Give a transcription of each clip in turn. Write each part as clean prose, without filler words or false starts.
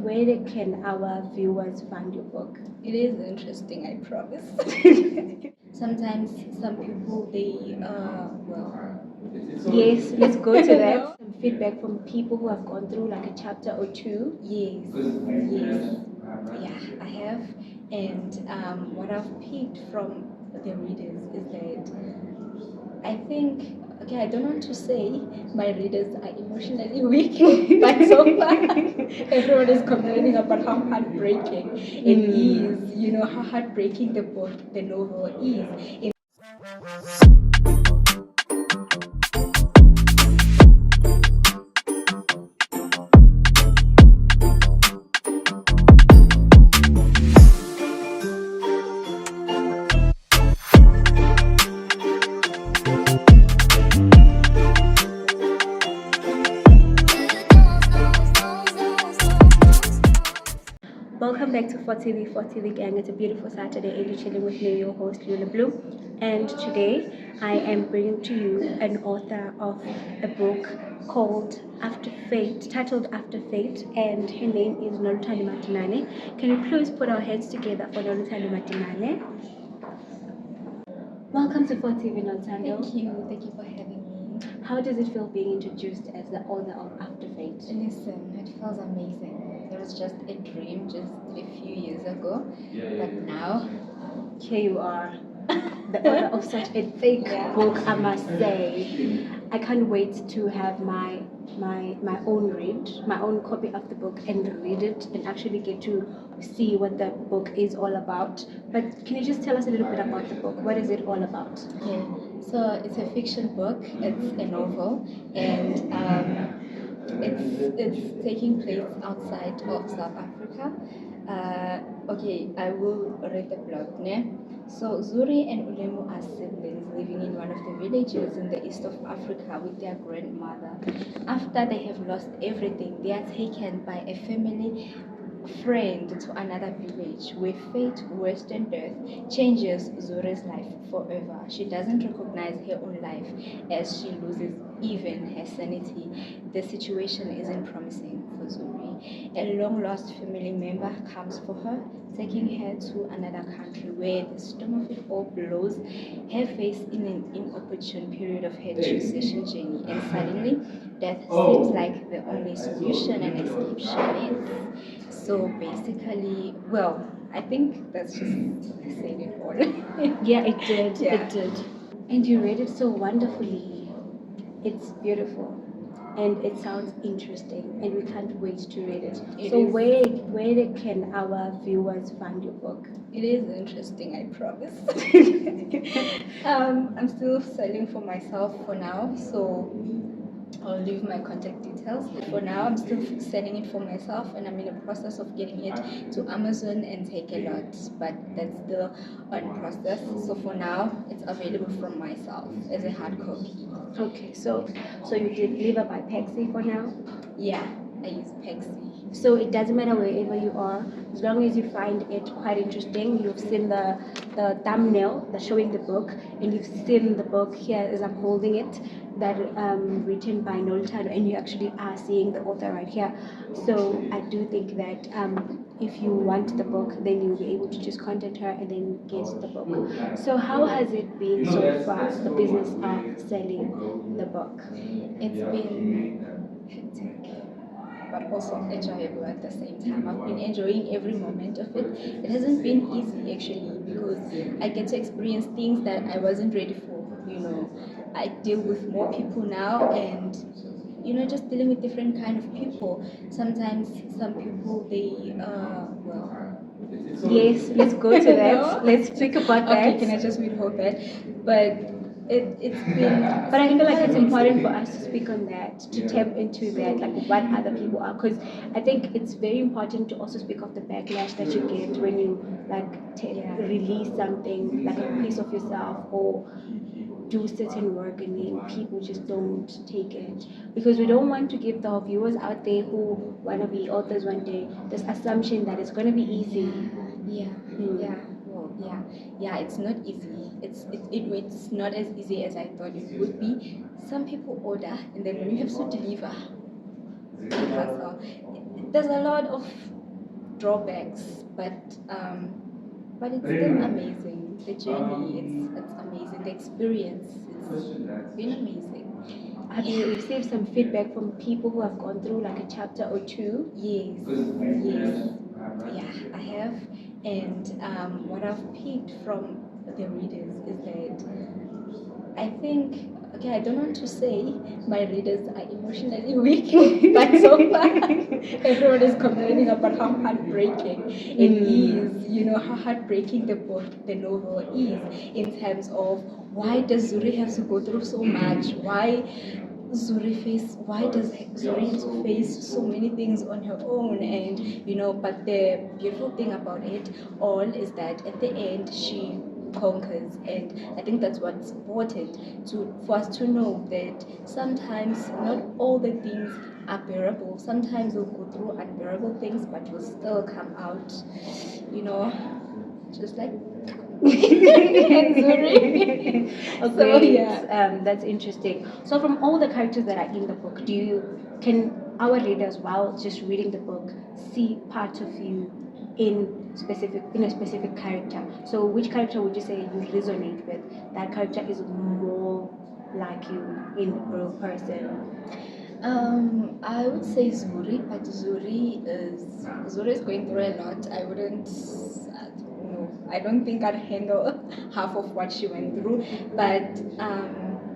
where can our viewers find your book? It is interesting, I promise. Sometimes some people, Yes, let's go to that. Some feedback from people who have gone through like a chapter or two. Yes, yeah, I have. And what I've picked from the readers is that I think, okay, I don't want to say my readers are emotionally weak, but so far everyone is complaining about how heartbreaking it is, how heartbreaking the novel is. Welcome back to 40 the Gang. It's a beautiful Saturday and you're chilling with me, your host, Lula Blue. And today I am bringing to you an author of a book called After Fate, titled After Fate, and her name is Noluthando Madinane. Can we please put our heads together for Noluthando Madinane? Welcome to 40 Noluthando. Thank you for having me. How does it feel being introduced as the author of After Fate? Listen, it feels amazing. It was just a dream just a few years ago, but now here you are, the author of such a thick book, I must say. I can't wait to have my own copy of the book and read it and actually get to see what the book is all about. But can you just tell us a little bit about the book? What is it all about? Okay, so it's a fiction book. It's a novel, and it's taking place outside of South Africa. Okay, I will read the plot. Ne? So Zuri and Ulemu are siblings living in one of the villages in the east of Africa with their grandmother. After they have lost everything, they are taken by a family friend to another village where fate, worse than death, changes Zuri's life forever. She doesn't recognize her own life as she loses even her sanity. The situation isn't promising for Zuri. A long lost family member comes for her, taking her to another country where the storm of it all blows her face in an inopportune period of her transition journey, and suddenly death seems like the only solution and escape she needs. So basically, well, I think that's just saying it all. Yeah, it did. Yeah. It did. And you read it so wonderfully. It's beautiful. And it sounds interesting, and we can't wait to read it. Where can our viewers find your book? It is interesting, I promise. I'm still selling for myself for now, so I'll leave my contact details. For now, I'm still selling it for myself, and I'm in the process of getting it to Amazon and Take a Lot, but that's still on process. So for now, it's available from myself as a hard copy. Okay, so you deliver by Pexi for now? Yeah, I use Pexi. So it doesn't matter wherever you are, as long as you find it quite interesting. You've seen the thumbnail that's showing the book, and you've seen the book here as I'm holding it, that written by Noluthando, and you actually are seeing the author right here. So I do think that if you want the book, then you'll be able to just contact her and then get the book. So how has it been so far, the business of selling the book? It's been hectic, but also enjoyable at the same time. I've been enjoying every moment of it. It hasn't been easy actually, because I get to experience things that I wasn't ready for. I deal with more people now, and just dealing with different kind of people. Sometimes some people, yes, let's go to that. Let's speak about that. Okay, can I just withhold that? But it's been. But I feel like it's important for us to speak on that, to tap into that, like what other people are, because I think it's very important to also speak of the backlash that you get when you release something like a piece of yourself or do certain work and then people just don't take it, because we don't want to give the viewers out there who want to be authors one day this assumption that it's going to be easy. Yeah, it's not easy. It's not as easy as I thought it would be. Some people order, and then when you have to deliver, there's a lot of drawbacks, but it's still amazing. The journey, it's amazing. The experience, it's been amazing. Have you received some feedback from people who have gone through like a chapter or two? Yes, yes, yeah, I have. And what I've picked from the readers is that I think, okay, I don't want to say my readers are emotionally weak, but so far everyone is complaining about how heartbreaking it is, you know, how heartbreaking the book, the novel is, in terms of why does Zuri have to go through so much? Why does Zuri have to face so many things on her own? And, you know, but the beautiful thing about it all is that at the end she conquers, and I think that's what's important for us to know that sometimes not all the things are bearable. Sometimes we'll go through unbearable things, but we'll still come out, you know, just like and Zuri. Oh, So great. yeah. That's interesting. So, from all the characters that are in the book, can our readers, while just reading the book, see part of you in a specific character? So, which character would you say you resonate with? That character is more like you in real person. I would say Zuri, but Zuri is going through a lot. I wouldn't. No, I don't think I'd handle half of what she went through. But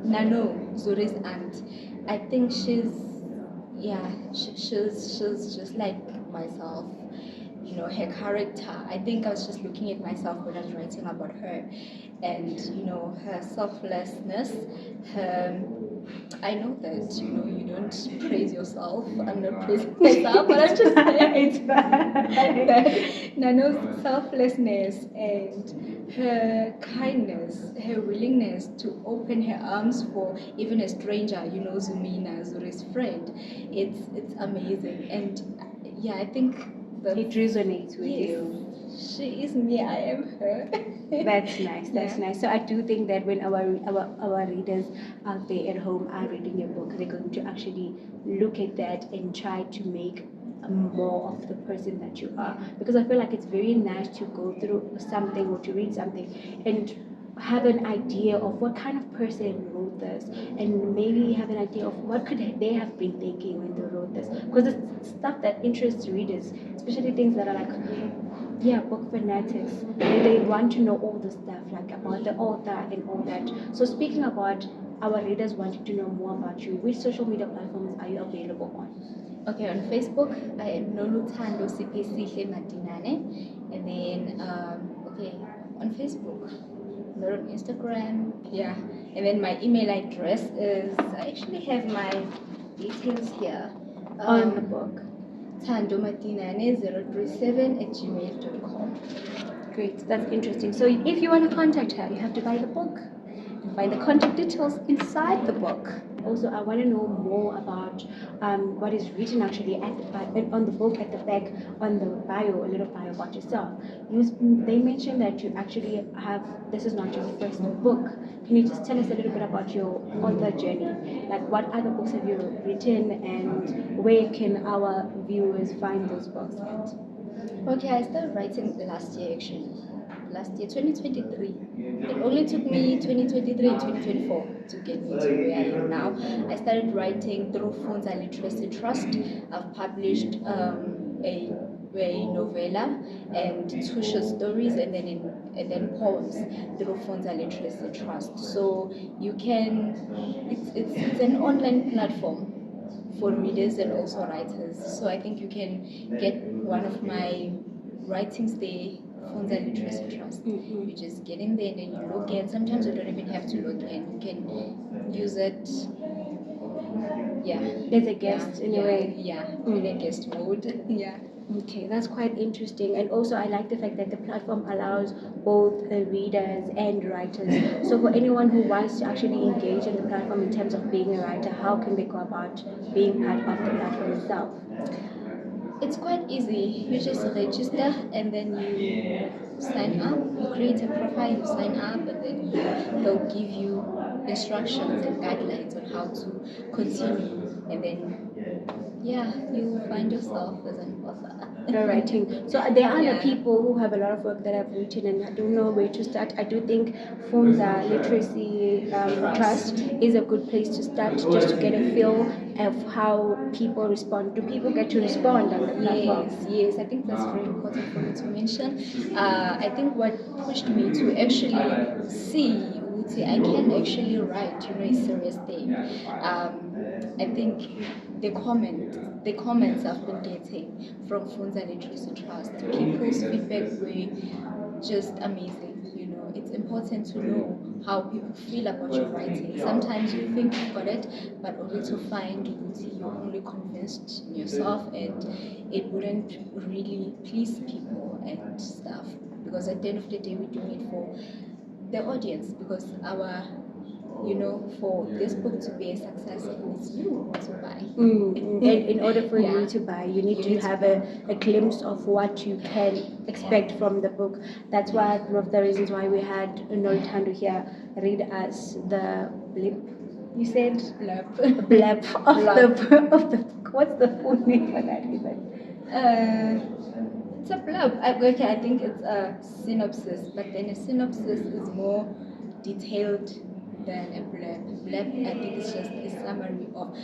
Nano, Zuri's aunt, I think she's just like myself. You know, her character. I think I was just looking at myself when I was writing about her, and you know, her selflessness, her I know that you know you don't praise yourself. I'm not praising myself, but I'm just saying It's fine. that Nano's selflessness and her kindness, her willingness to open her arms for even a stranger, you know, Zumina, Zuri's friend, it's amazing. And yeah, I think that It resonates with yes, you. she is me. I am her. That's nice. That's Yeah. nice. So I do think that when our readers out there at home are reading your book, they're going to actually look at that and try to make more of the person that you are. Because I feel like it's very nice to go through something or to read something and have an idea of what kind of person wrote this, and maybe have an idea of what could they have been thinking when they wrote this, because it's stuff that interests readers, especially things that are like, yeah, book fanatics. They want to know all the stuff like about the author and all that. So speaking about our readers wanting to know more about you, which social media platforms are you available on? Okay, on Facebook, I am Noluthando Madinane. And then, okay, on Facebook, not on Instagram. Yeah. And then my email address is, I actually have my details here. On the book. tandomadinane037@gmail.com. Great, that's interesting. So if you want to contact her, you have to buy the book and find the contact details inside the book. Also, I want to know more about what is written actually at on the book at the back, on the bio, a little bio about yourself. They mentioned that you actually have, this is not your first book. Can you just tell us a little bit about your author journey? Like what other books have you written, and where can our viewers find those books at? Okay, I started writing last year actually. Last year, 2023. It only took me 2023 and 2024 to get me to where I am now. I started writing through Funza Literacy Trust. I've published a novella and two short stories, and then poems through Funza Literacy Trust. So you can, it's an online platform for readers and also writers. So I think you can get one of my writings there, Funza Literacy Trust. You just get in there and then you log in. Sometimes you don't even have to log in. You can use it, yeah. As a guest, in a way. Yeah, in a guest mode. Yeah. Okay, that's quite interesting. And also, I like the fact that the platform allows both readers and writers. So, for anyone who wants to actually engage in the platform in terms of being a writer, how can they go about being part of the platform itself? It's quite easy. You just register and then you sign up. You create a profile, you sign up, and then they'll give you instructions and guidelines on how to continue. And then yeah, you find yourself as an author. The writing. So there are other Yeah. people who have a lot of work that I've written and I don't know where to start. I do think Funza Literacy Trust is a good place to start, just to get a feel of how people respond. Do people get to respond on the platform? Yes, I think that's very important for me to mention. I think what pushed me to actually see Uti, I can actually write, a serious thing. I think the comments I've been getting from Funza Literacy Trust, people's feedback were just amazing. It's important to know how people feel about your writing. Sometimes you think you've got it, but only to find you're only convinced in yourself, and it wouldn't really please people and stuff. Because at the end of the day, we're doing it for the audience. Because for this book to be a success, it needs you to buy. And in order for Yeah. you to buy, you need You to need to have buy. a glimpse of what you can expect from the book. That's why one of the reasons why we had Noluthando here read us the blip. You said Blurb. blurb of Blurb. of the book. What's the full name for that even? It's a blurb. I think it's a synopsis, but then a synopsis is more detailed than a blurb. Blurb, I think, is just a summary of.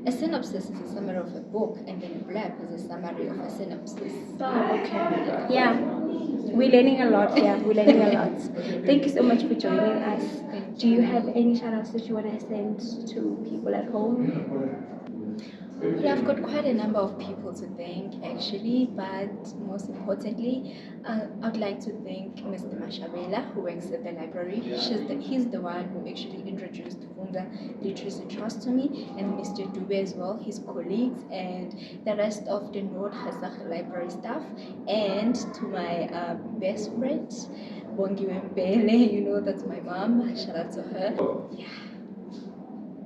A synopsis is a summary of a book, and then a blurb is a summary of a synopsis. Oh, okay. Yeah. We're learning a lot here. We're learning a lot. Thank you so much for joining us. Do you have any shout outs that you want to send to people at home? Well, I've got quite a number of people to thank actually, but most importantly, I'd like to thank Mr. Mashabela, who works at the library. He's the one who actually introduced Funda Literacy Trust to me, and Mr. Dube as well, his colleagues, and the rest of the Nord Hazakh library staff, and to my best friend, Bongi Wembele, that's my mom. Shout out to her. Yeah.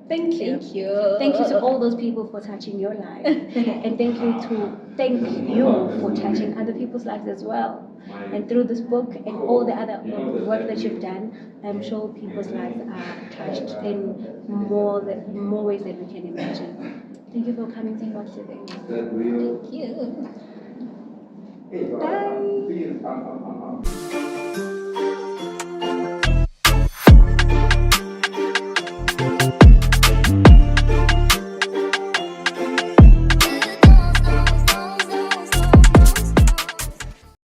Thank you. Thank you. Thank you to all those people for touching your life. And thank you for touching other people's lives as well. And through this book and all the other work that you've done, I'm sure people's lives are touched in more ways than we can imagine. Thank you for coming to watch today. Thank you. Bye.